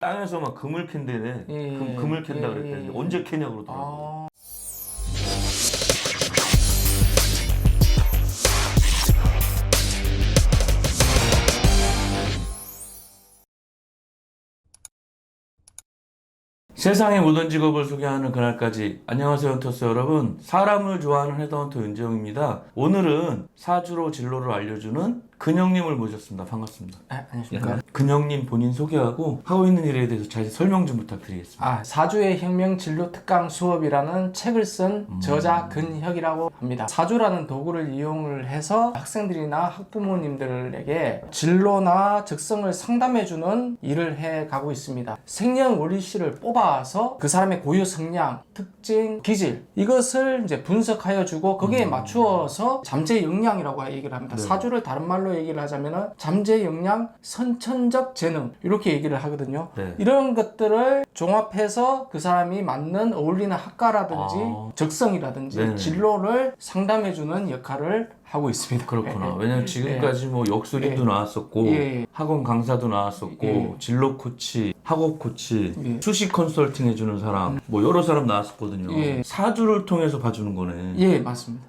땅에서 막 금을 캔대네. 금을 캔다 그랬대. 언제 캐냐 그러더라고. 세상의 모든 직업을 소개하는 그날까지. 안녕하세요, 헌터스 여러분. 사람을 좋아하는 헤드헌터 윤재웅입니다. 오늘은 사주로 진로를 알려주는 근영님을 모셨습니다. 반갑습니다. 안녕하십니까. 근영님 본인 소개하고 하고 있는 일에 대해서 잘 설명 좀 부탁드리겠습니다. 사주의 혁명 진로 특강 수업이라는 책을 쓴 저자 근혁이라고 합니다. 사주라는 도구를 이용을 해서 학생들이나 학부모님들에게 진로나 적성을 상담해주는 일을 해가고 있습니다. 생년월일시를 뽑아서 그 사람의 고유 성향, 특징, 기질 이것을 이제 분석하여 주고 거기에 맞추어서 잠재 역량이라고 얘기를 합니다. 네. 사주를 다른 말로 얘기를 하자면은 잠재 역량, 선천적 재능 이렇게 얘기를 하거든요. 네. 이런 것들을 종합해서 그 사람이 맞는 어울리는 학과라든지 적성이라든지 네네. 진로를 상담해주는 역할을 하고 있습니다. 그렇구나. 왜냐면 지금까지 뭐 역술인도 나왔었고 학원 강사도 나왔었고 진로 코치, 학업 코치, 수식 컨설팅 해주는 사람 뭐 여러 사람 나왔었거든요. 사주를 통해서 봐주는 거네. 예, 맞습니다.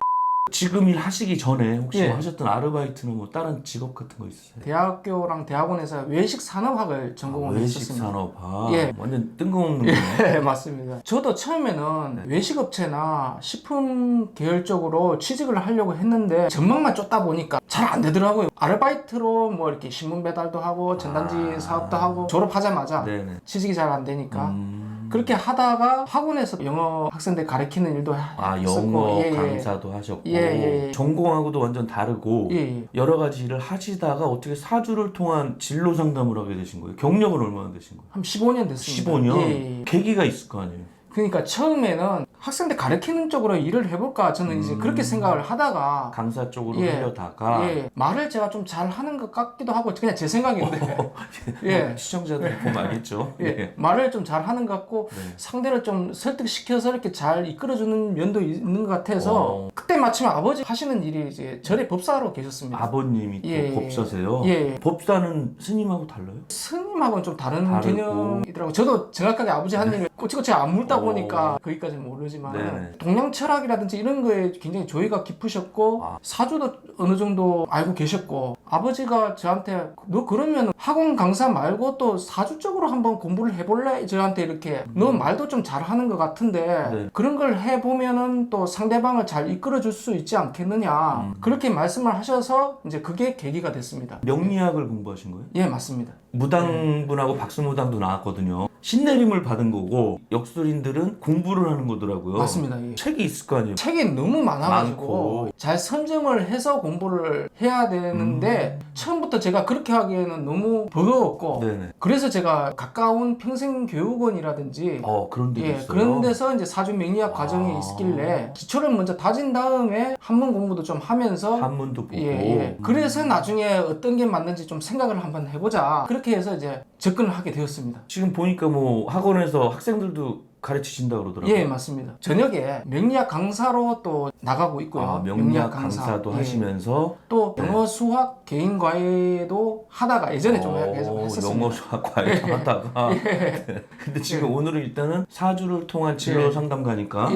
지금 일 하시기 전에 혹시 뭐 하셨던 아르바이트나 뭐 다른 직업 같은 거 있으세요? 대학교랑 대학원에서 외식 산업학을 전공을 외식 했었습니다. 산업학. 예. 완전 뜬금없는 거네. 네, 맞습니다. 저도 처음에는 외식업체나 식품 계열 쪽으로 취직을 하려고 했는데 전망만 쫓다 보니까 잘 안 되더라고요. 아르바이트로 뭐 이렇게 신문 배달도 하고 전단지 사업도 하고 졸업하자마자 네네. 취직이 잘 안 되니까 그렇게 하다가 학원에서 영어 학생들 가르치는 일도 했었고 영어 강사도 하셨고 예. 전공하고도 완전 다르고 예. 여러 가지 일을 하시다가 어떻게 사주를 통한 진로 상담을 하게 되신 거예요? 경력은 얼마나 되신 거예요? 한 15년 됐습니다. 15년? 예. 계기가 있을 거 아니에요? 그러니까 처음에는 학생들 가르치는 쪽으로 일을 해볼까 저는 이제 그렇게 생각을 하다가 강사 쪽으로 하려다가 말을 제가 좀 잘하는 것 같기도 하고 그냥 제 생각인데 시청자들이 보면 알겠죠? 말을 좀 잘하는 것 같고 상대를 좀 설득시켜서 이렇게 잘 이끌어주는 면도 있는 것 같아서 그때 마침 아버지 하시는 일이 이제 절에 법사로 계셨습니다. 아버님이 또 법사세요? 법사는 스님하고 달라요? 스님하고는 좀 다른 개념이더라고요. 저도 정확하게 아버지 한 일을 꼬치꼬치 안 물다 보니까 거기까지는 모르지만 동양 철학이라든지 이런 거에 굉장히 조예가 깊으셨고 사주도 어느 정도 알고 계셨고 아버지가 저한테 너 그러면 학원 강사 말고 또 사주 쪽으로 한번 공부를 해볼래? 저한테 이렇게 너 말도 좀 잘하는 것 같은데 그런 걸 해보면은 또 상대방을 잘 이끌어줄 수 있지 않겠느냐 그렇게 말씀을 하셔서 이제 그게 계기가 됐습니다. 명리학을 공부하신 거예요? 예, 맞습니다. 무당분하고 박수무당도 나왔거든요. 신내림을 받은 거고 역술인들은 공부를 하는 거더라고요. 맞습니다. 책이 있을 거 아니에요? 책이 너무 많아가지고 많고. 잘 선점을 해서 공부를 해야 되는데 처음부터 제가 그렇게 하기에는 너무 버거웠고 그래서 제가 가까운 평생교육원이라든지 그런 데도 있어요? 그런 데서 이제 사주 명리학 과정이 있길래 기초를 먼저 다진 다음에 한문 공부도 좀 하면서 한문도 보고 그래서 나중에 어떤 게 맞는지 좀 생각을 한번 해보자 그렇게 해서 이제 접근을 하게 되었습니다. 지금 보니까 뭐 학원에서 학생들도 가르치신다 그러더라고요. 예, 맞습니다. 저녁에 명리학 강사로 또 나가고 있고요. 명리학 강사도 하시면서 또 영어 수학 개인 과외도 하다가 예전에 좀 했었습니다. 영어 수학 과외도 하다가 근데 지금 오늘은 일단은 사주를 통한 진로 상담가니까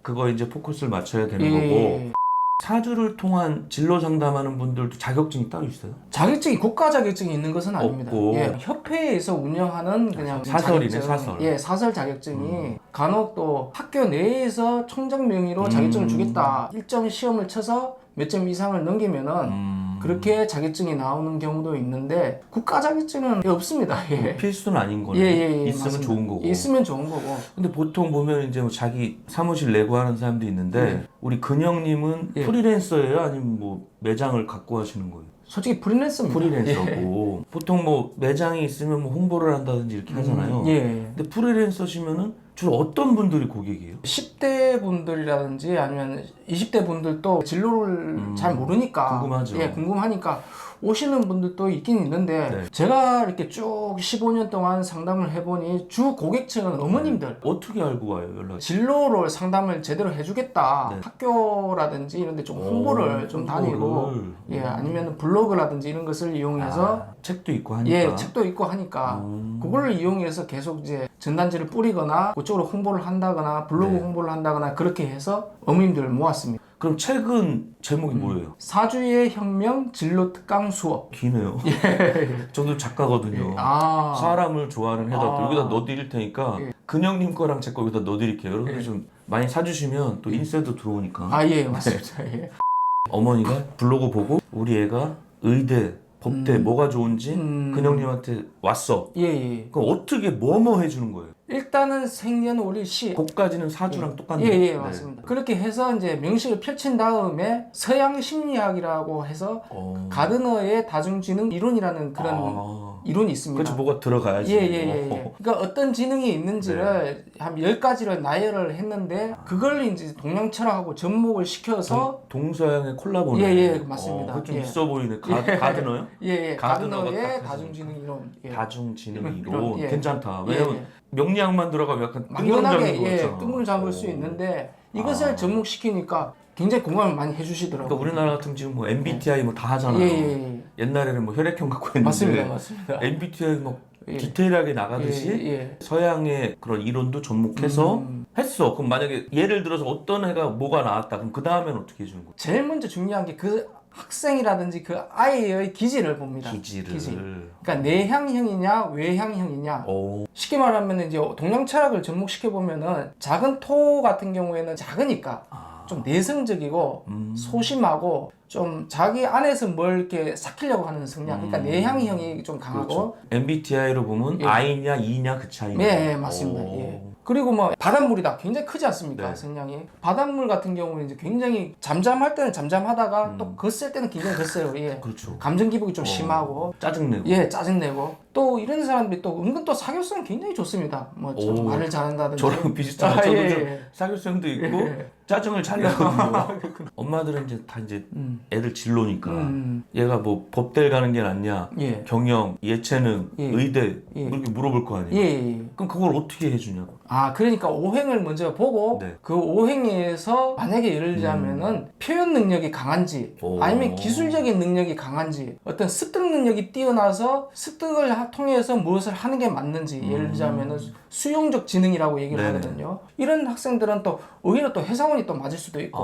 그거 이제 포커스를 맞춰야 되는 거고 사주를 통한 진로 상담하는 분들도 자격증이 따로 있어요? 자격증이 국가 자격증이 있는 것은 아닙니다. 없고. 협회에서 운영하는 그냥 사설이네, 자격증, 사설. 사설 자격증이 간혹 또 학교 내에서 총장 명의로 자격증을 주겠다. 일정 시험을 쳐서 몇 점 이상을 넘기면은 그렇게 자격증이 나오는 경우도 있는데 국가 자격증은 없습니다. 필수는 아닌 거네. 있으면 맞습니다. 좋은 거고. 있으면 좋은 거고. 근데 보통 보면 이제 뭐 자기 사무실 내고 하는 사람도 있는데 우리 근영님은 프리랜서예요? 아니면 뭐 매장을 갖고 하시는 거예요? 솔직히 프리랜서입니다. 프리랜서고 보통 뭐 매장이 있으면 뭐 홍보를 한다든지 이렇게 하잖아요. 근데 프리랜서시면은 주로 어떤 분들이 고객이에요? 10대 분들이라든지 아니면 20대 분들도 진로를 잘 모르니까 궁금하죠. 궁금하니까 오시는 분들도 있긴 있는데 제가 이렇게 쭉 15년 동안 상담을 해보니 주 고객층은 어머님들 어떻게 알고 와요 연락이? 진로를 상담을 제대로 해주겠다 학교라든지 이런 데 좀 홍보를 좀 다니고 아니면 블로그라든지 이런 것을 이용해서 책도 있고 하니까. 예, 책도 있고 하니까 그걸 이용해서 계속 이제 전단지를 뿌리거나 그쪽으로 홍보를 한다거나 블로그 네. 홍보를 한다거나 그렇게 해서 어머님들을 모았습니다. 그럼 책은 제목이 뭐예요? 사주의 혁명 진로 특강 수업. 기네요. 저도 작가거든요. 아. 사람을 좋아하는 해답들 여기다 넣어드릴 테니까 예. 근영님 거랑 제 거 여기다 넣어드릴게요. 여러분들 좀 많이 사주시면 또 인쇄도 들어오니까. 아, 예, 맞습니다. 예. 어머니가 블로그 보고 우리 애가 의대, 법대 뭐가 좋은지 근영님한테 왔어. 예, 예. 그럼 어떻게 뭐 해주는 거예요? 일단은 생년월일시. 그까지는 사주랑 똑같네요. 예, 예, 맞습니다. 그렇게 해서 이제 명식을 펼친 다음에 서양 심리학이라고 해서 가드너의 다중지능 이론이라는 그런 이론이 있습니다. 그렇지, 뭐가 들어가야지. 예, 예, 예, 예. 그러니까 어떤 지능이 있는지를 한 10가지를 나열을 했는데 그걸 이제 동양 철학하고 접목을 시켜서 동서양의 콜라보네. 예, 예, 맞습니다. 그거 좀 예. 있어 보이네. 가드너요? 예, 예. 가드너가 가드너의 딱 다중지능 이론. 예. 다중지능 이론, 이론 예. 괜찮다. 예, 왜냐면 예. 명리학만 들어가면 약간 막연하게 예, 뜬구름 뜬구름 잡을 수 있는데 이것을 접목시키니까 굉장히 공감을 많이 해주시더라고요. 그러니까 우리나라 같은 지금 뭐 MBTI 뭐 다 하잖아요. 예, 예, 예. 옛날에는 뭐 혈액형 갖고 했는데 맞습니다, 맞습니다. MBTI 막 예. 디테일하게 나가듯이 예, 예. 서양의 그런 이론도 접목해서 했어. 그럼 만약에 예를 들어서 어떤 애가 뭐가 나왔다. 그럼 그 다음에는 어떻게 해주는 거야? 제일 먼저 중요한 게 그 학생이라든지 그 아이의 기질을 봅니다. 기질. 그러니까 내향형이냐 외향형이냐. 오. 쉽게 말하면 이제 동양 철학을 접목시켜 보면은 작은 토 같은 경우에는 작으니까 좀 내성적이고 소심하고 좀 자기 안에서 뭘 이렇게 삭히려고 하는 성향. 그러니까 내향형이 좀 강하고. 그렇죠. MBTI로 보면 예. I냐 E냐 그 차이네. 네, 맞습니다. 예. 그리고 뭐 바닷물이다 굉장히 크지 않습니까? 네. 성향이 바닷물 같은 경우는 이제 굉장히 잠잠할 때는 잠잠하다가 또 거쓸 때는 굉장히 거써요. 예. 그렇죠. 감정 기복이 좀 심하고 짜증내고. 예 짜증내고 또 이런 사람들이 또 은근 또 사교성 굉장히 좋습니다. 뭐 좀 오. 말을 잘한다든지 저랑 비슷한 저도 예, 좀 예. 사교성도 있고 예. 짜증을 잘 내거든요. 엄마들은 이제 다 이제 애들 진로니까 얘가 뭐 법대를 가는 게 낫냐, 예. 경영, 예체능, 예. 의대 예. 이렇게 물어볼 거 아니에요. 예, 예. 그럼 그걸 어떻게 해주냐고. 아 그러니까 오행을 먼저 보고 네. 그 오행에서 만약에 예를 들자면은 표현 능력이 강한지 오. 아니면 기술적인 능력이 강한지 어떤 습득 능력이 뛰어나서 습득을 통해서 무엇을 하는 게 맞는지 예를 들자면은 수용적 지능이라고 얘기를 네네. 하거든요. 이런 학생들은 또 오히려 또 회사원이 또 맞을 수도 있고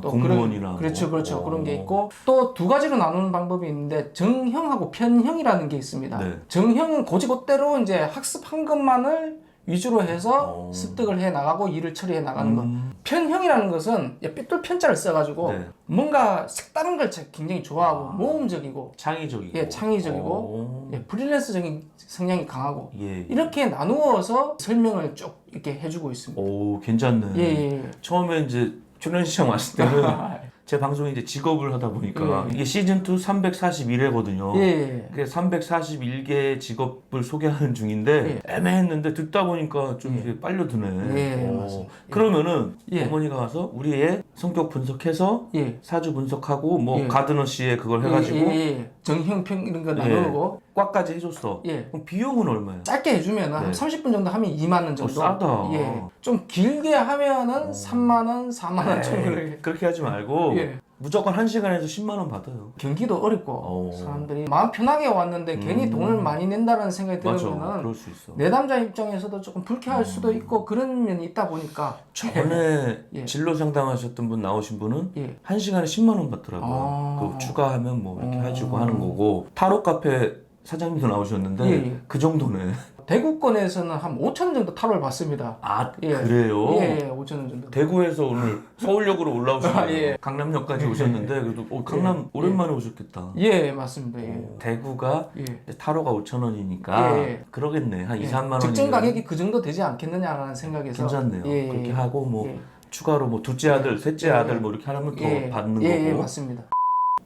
또 공무원이나 그렇죠 뭐. 그런 게 있고 또 두 가지로 나누는 방법이 있는데 정형하고 편형이라는 게 있습니다. 네. 정형은 고지고대로 이제 학습한 것만을 위주로 해서 습득을 해 나가고 일을 처리해 나가는 것. 편형이라는 것은 삐뚤 편자를 써가지고 네. 뭔가 색다른 걸 굉장히 좋아하고 모험적이고 창의적이고. 예, 창의적이고 예, 프리랜서적인 성향이 강하고 예. 이렇게 나누어서 설명을 쭉 이렇게 해주고 있습니다. 오, 괜찮네. 예, 예. 처음에 이제 출연 시청 왔을 때는 제 방송이 이제 직업을 하다 보니까 이게 시즌 2 341회거든요. 예. 그게 341개의 직업을 소개하는 중인데 애매했는데 듣다 보니까 좀 이렇게 빨려드네. 예, 오. 맞습니다. 그러면은 예. 어머니가 와서 우리의 성격 분석해서 예. 사주 분석하고 뭐 예. 가드너 씨의 그걸 해가지고 예. 정형평 이런 거 나누고 꽉까지 해줬어. 예. 그럼 비용은 얼마야? 짧게 해주면 한 30분 정도 하면 2만 원 정도. 싸다. 예. 좀 길게 하면은 3만 원, 4만 원 정도를. 그렇게 하지 말고 예. 무조건 1시간에서 10만 원 받아요. 경기도 어렵고 사람들이 마음 편하게 왔는데 괜히 돈을 많이 낸다는 생각이 맞아. 들으면은 그럴 수 있어. 내담자 입장에서도 조금 불쾌할 수도 있고 그런 면이 있다 보니까 전에 예. 진로 상담하셨던 분 나오신 분은 예. 1시간에 10만 원 받더라고요. 아. 그 추가하면 뭐 이렇게 해주고 하는 거고 타로 카페 사장님도 나오셨는데 예. 그 정도네. 대구권에서는 한 5천 원 정도 타로를 받습니다. 아 예. 그래요? 예, 5천 원 정도. 대구에서 오늘 서울역으로 올라오셨네요. 아, 예. 강남역까지 오셨는데 그래도 강남 오랜만에 오셨겠다. 예, 맞습니다. 예. 대구가 예. 타로가 5,000원이니까 예. 그러겠네. 한 2, 3만 원. 직전 가격이 그 정도 되지 않겠느냐라는 생각에서 괜찮네요. 예, 그렇게 예. 하고 뭐 예. 추가로 뭐 둘째 아들, 셋째 아들 뭐 이렇게 하면 더 예. 받는 예, 거고. 예, 맞습니다.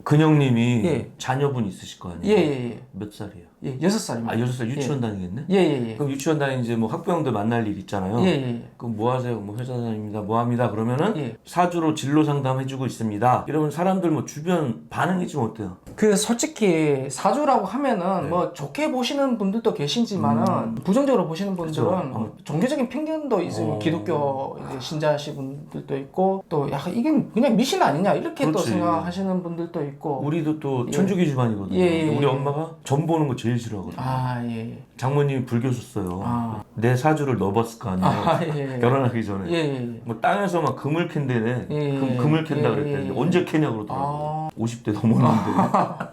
근영님이 예. 자녀분 있으실 거 아니에요? 예, 예, 예. 몇 살이에요? 예, 6살입니다. 아 6살 유치원 다니겠네? 예, 예, 예. 그럼 유치원 다니는 이제 뭐 학부형들 만날 일 있잖아요. 예, 예. 그럼 뭐 하세요? 뭐 회사 다닙니다. 뭐 합니다. 그러면은 예. 사주로 진로 상담해주고 있습니다. 이러면 사람들 뭐 주변 반응이 좀 어때요? 그 솔직히 사주라고 하면은 네. 뭐 좋게 보시는 분들도 계시지만은 부정적으로 보시는 분들은 그렇죠. 뭐 종교적인 편견도 있어요. 기독교 이제 신자시 분들도 있고 또 약간 이게 그냥 미신 아니냐 이렇게 또 그렇지. 생각하시는 분들도 있고. 우리도 또 천주교 집안이거든요. 우리 엄마가 점 보는 거 제일 싫어하거든요. 장모님이 불교셨어요. 내 사주를 넣어봤을 거 아니에요. 결혼하기 전에. 뭐 땅에서 막 금을 캔대네. 금을 캔다 그랬대. 언제 캐냐 그러더라고요. 50대 넘었는데.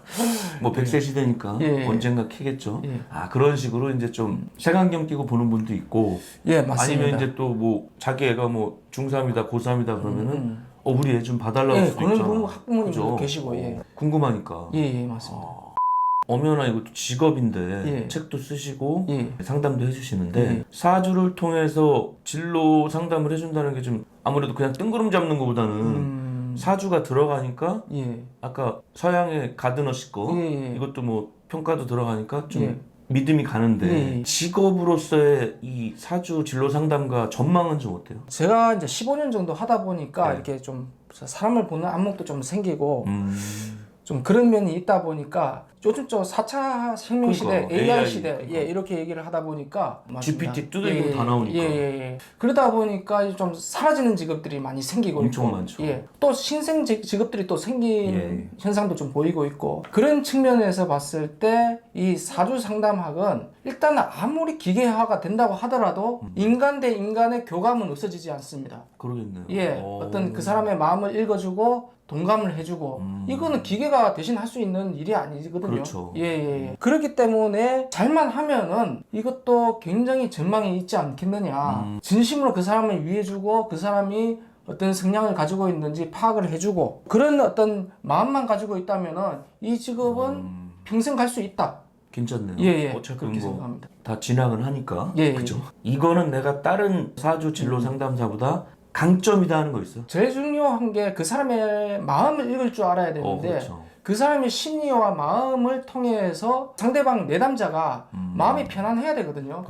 뭐 100세 시대니까 언젠가 캐겠죠. 그런 식으로 이제 좀 색안경 끼고 보는 분도 있고. 맞습니다. 아니면 이제 또 뭐 자기 애가 뭐 중3이다 고3이다 그러면은 우리 애 좀 봐달라고 수도 있잖아. 그런 학부모님도 계시고. 궁금하니까. 맞습니다. 엄연아 이것도 직업인데 책도 쓰시고 상담도 해주시는데 사주를 통해서 진로 상담을 해준다는 게 좀 아무래도 그냥 뜬구름 잡는 것보다는 사주가 들어가니까 아까 서양의 가드너시 거 이것도 뭐 평가도 들어가니까 좀 믿음이 가는데 직업으로서의 이 사주 진로 상담가 전망은 좀 어때요? 제가 이제 15년 정도 하다 보니까 이렇게 좀 사람을 보는 안목도 좀 생기고 좀 그런 면이 있다 보니까 요즘 저 4차 혁명 시대, AI 시대 이렇게 얘기를 하다 보니까 GPT 두들기고 다 나오니까 그러다 보니까 좀 사라지는 직업들이 많이 생기고 엄청 있고 많죠. 또 신생 직업들이 또 생긴 현상도 좀 보이고 있고 그런 측면에서 봤을 때 이 사주 상담학은 일단은 아무리 기계화가 된다고 하더라도 인간 대 인간의 교감은 없어지지 않습니다. 그러겠네요. 어떤 그 사람의 마음을 읽어주고 동감을 해주고 이거는 기계가 대신 할 수 있는 일이 아니거든요. 그렇죠. 그렇기 때문에 잘만 하면은 이것도 굉장히 전망이 있지 않겠느냐. 진심으로 그 사람을 위해주고 그 사람이 어떤 성향을 가지고 있는지 파악을 해주고 그런 어떤 마음만 가지고 있다면은 이 직업은 평생 갈 수 있다. 괜찮네요. 어차피 그렇게 뭐 생각합니다. 다 진학은 하니까. 그죠? 이거는 내가 다른 사주 진로 상담사보다 강점이다 하는 거 있어? 제일 중요한 게 그 사람의 마음을 읽을 줄 알아야 되는데 그 사람의 심리와 마음을 통해서 상대방 내담자가 마음이 편안해야 되거든요.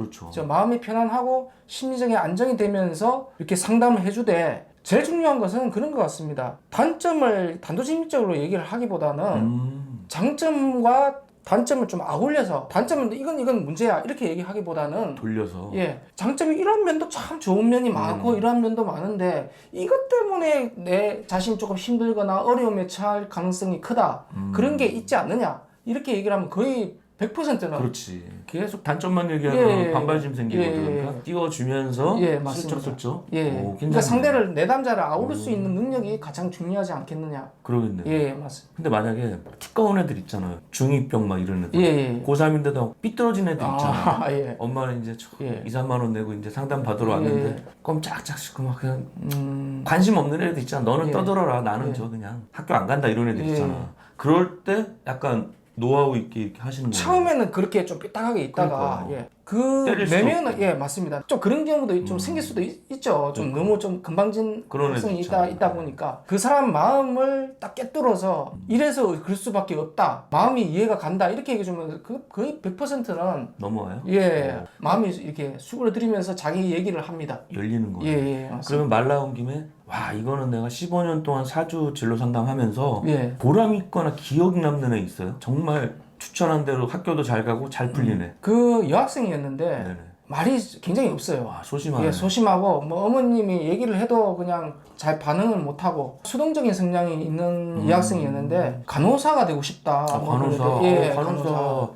마음이 편안하고 심리적인 안정이 되면서 이렇게 상담을 해주되 제일 중요한 것은 그런 것 같습니다. 단점을 단도직입적으로 얘기를 하기보다는 장점과 단점을 좀 아울려서 단점은 이건 문제야 이렇게 얘기하기보다는 돌려서 장점이 이런 면도 참 좋은 면이 많고 이런 면도 많은데 이것 때문에 내 자신이 조금 힘들거나 어려움에 처할 가능성이 크다 그런 게 있지 않느냐 이렇게 얘기를 하면 거의 100%는 그렇지. 계속 단점만 얘기하면 반발심 생기거든. 그러니까 띄워주면서 슬쩍슬쩍. 그러니까 상대를 내담자를 아우를 수 있는 능력이 가장 중요하지 않겠느냐. 그러겠네요. 맞습니다. 근데 만약에 두꺼운 애들 있잖아요. 중2병 막 이런 애들. 고3인데도 삐뚤어진 애들 있잖아. 엄마는 이제 2, 3만 원 내고 이제 상담 받으러 왔는데 껌짝짝 씹고 막 그냥 관심 없는 애들 있잖아. 너는 떠들어라. 나는 저 그냥 학교 안 간다 이런 애들 있잖아. 그럴 때 약간 노하우 있게 이렇게 하시는 거예요. 처음에는 그렇게 좀 삐딱하게 있다가 그 내면은 맞습니다. 좀 그런 경우도 좀 생길 수도 있죠. 좀 너무 좀 금방진 학생이 있다 보니까 그 사람 마음을 딱 꿰뚫어서 이래서 그럴 수밖에 없다. 마음이 이해가 간다. 이렇게 얘기해 주면 거의 100%는 넘어와요. 마음이 이렇게 수그러들이면서 자기 얘기를 합니다. 열리는 거예요. 그러면 말 나온 김에 와 이거는 내가 15년 동안 사주 진로 상담하면서 보람 있거나 기억 남는 애 있어요? 정말 추천한 대로 학교도 잘 가고 잘 풀리네. 그 여학생이었는데 말이 굉장히 없어요. 소심하네. 소심하고 뭐 어머님이 얘기를 해도 그냥 잘 반응을 못하고 수동적인 성향이 있는 여학생이었는데 간호사가 되고 싶다. 간호사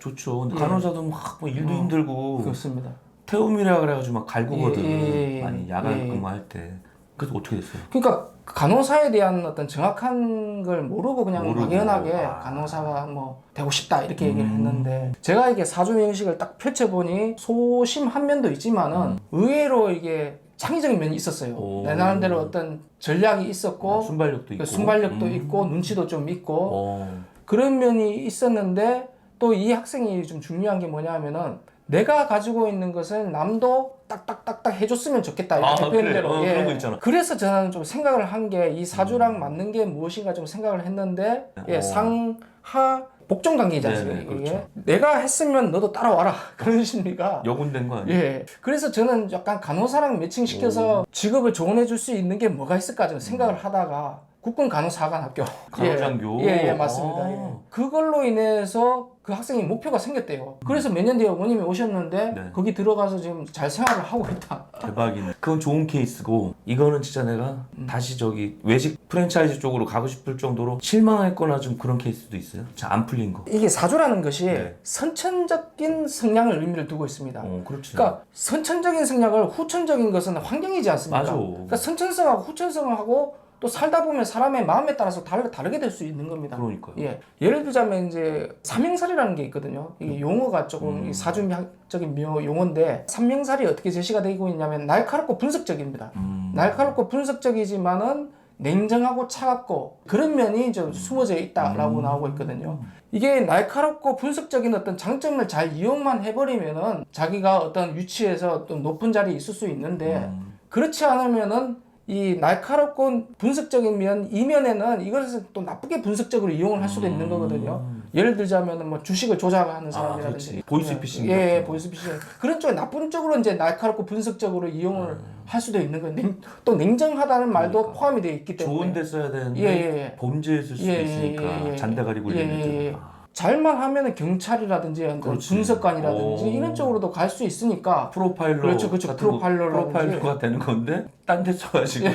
좋죠. 근데 간호사도 막 뭐 일도 힘들고 그렇습니다. 태움이라 그래가지고 막 갈구거든. 많이 야간 근무할 때. 그래서 어떻게 됐어요? 그러니까 간호사에 대한 어떤 정확한 걸 모르고 그냥 막연하게 간호사가 뭐 되고 싶다 이렇게 얘기를 했는데 제가 이게 사주 명식을 딱 펼쳐보니 소심한 면도 있지만은 의외로 이게 창의적인 면이 있었어요. 내 나름대로 어떤 전략이 있었고 순발력도 있고 눈치도 좀 있고 그런 면이 있었는데 또 이 학생이 좀 중요한 게 뭐냐면은 내가 가지고 있는 것을 남도 딱딱딱딱 해줬으면 좋겠다. 이렇게 표현대로. 그런 거 있잖아. 그래서 저는 좀 생각을 한 게 이 사주랑 맞는 게 무엇인가 좀 생각을 했는데 상하 복종 관계이지 않습니까? 그렇죠. 내가 했으면 너도 따라와라. 그런 심리가 여군된 거 아니에요? 그래서 저는 약간 간호사랑 매칭시켜서 직업을 조언해 줄 수 있는 게 뭐가 있을까 좀 생각을 하다가 국군 간호사관학교 간호장교 맞습니다. 그걸로 인해서 그 학생이 목표가 생겼대요. 그래서 몇 년 뒤에 어머님이 오셨는데 네. 거기 들어가서 지금 잘 생활을 하고 있다. 대박이네. 그건 좋은 케이스고 이거는 진짜 내가 다시 저기 외식 프랜차이즈 쪽으로 가고 싶을 정도로 실망했거나 좀 그런 케이스도 있어요. 잘 안 풀린 거. 이게 사주라는 것이 네. 선천적인 성향을 의미를 두고 있습니다. 그렇지. 그러니까 선천적인 성향을 후천적인 것은 환경이지 않습니까? 맞아. 그러니까 선천성하고 후천성하고 또 살다 보면 사람의 마음에 따라서 다르게 될 수 있는 겁니다. 그러니까요. 예. 예를 들자면 이제 삼형살이라는 게 있거든요. 이게 용어가 조금 사주학적인 용어인데 삼형살이 어떻게 제시가 되고 있냐면 날카롭고 분석적입니다. 날카롭고 분석적이지만은 냉정하고 차갑고 그런 면이 좀 숨어져 있다라고 나오고 있거든요. 이게 날카롭고 분석적인 어떤 장점을 잘 이용만 해버리면은 자기가 어떤 위치에서 또 높은 자리에 있을 수 있는데 그렇지 않으면은 이 날카롭고 분석적인 면 이면에는 이것을 또 나쁘게 분석적으로 이용을 할 수도 있는 거거든요. 예를 들자면은 뭐 주식을 조작하는 사람이라든지 보이스피싱 예, 보이스피싱 그런 쪽에 나쁜 쪽으로 이제 날카롭고 분석적으로 이용을 할 수도 있는 거예요. 또 냉정하다는 말도 그러니까. 포함이 되어 있기 때문에 좋은 데 써야 되는데 예. 범죄했을 수도 있으니까 잔대가리 굴리는 애들. 잘만 하면은 경찰이라든지 분석관이라든지 이런 쪽으로도 갈 수 있으니까 프로파일러 그렇죠 프로파일러가 되는 건데 딴 데 써가지고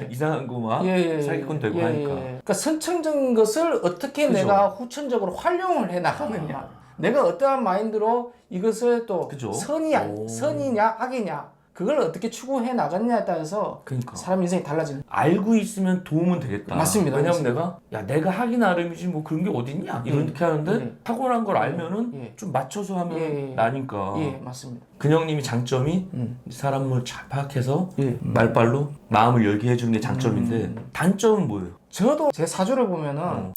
이상한 거 막 사기꾼 되고 하니까. 그러니까 선천적인 것을 어떻게 그죠. 내가 후천적으로 활용을 해 나가느냐 내가 어떠한 마인드로 이것을 또 그죠. 선이냐 악이냐 그걸 어떻게 추구해 나갔냐에 따라서 그러니까. 사람 인생이 달라지는. 알고 있으면 도움은 되겠다. 맞습니다. 왜냐면 맞습니다. 내가 하기 나름이지 뭐 그런 게 어딨냐 이렇게 하는데 타고난 걸 알면은 좀 맞춰서 하면 나니까. 예, 맞습니다. 근영님이 장점이 사람을 잘 파악해서 말빨로 마음을 열게 해주는 게 장점인데 단점은 뭐예요? 저도 제 사주를 보면은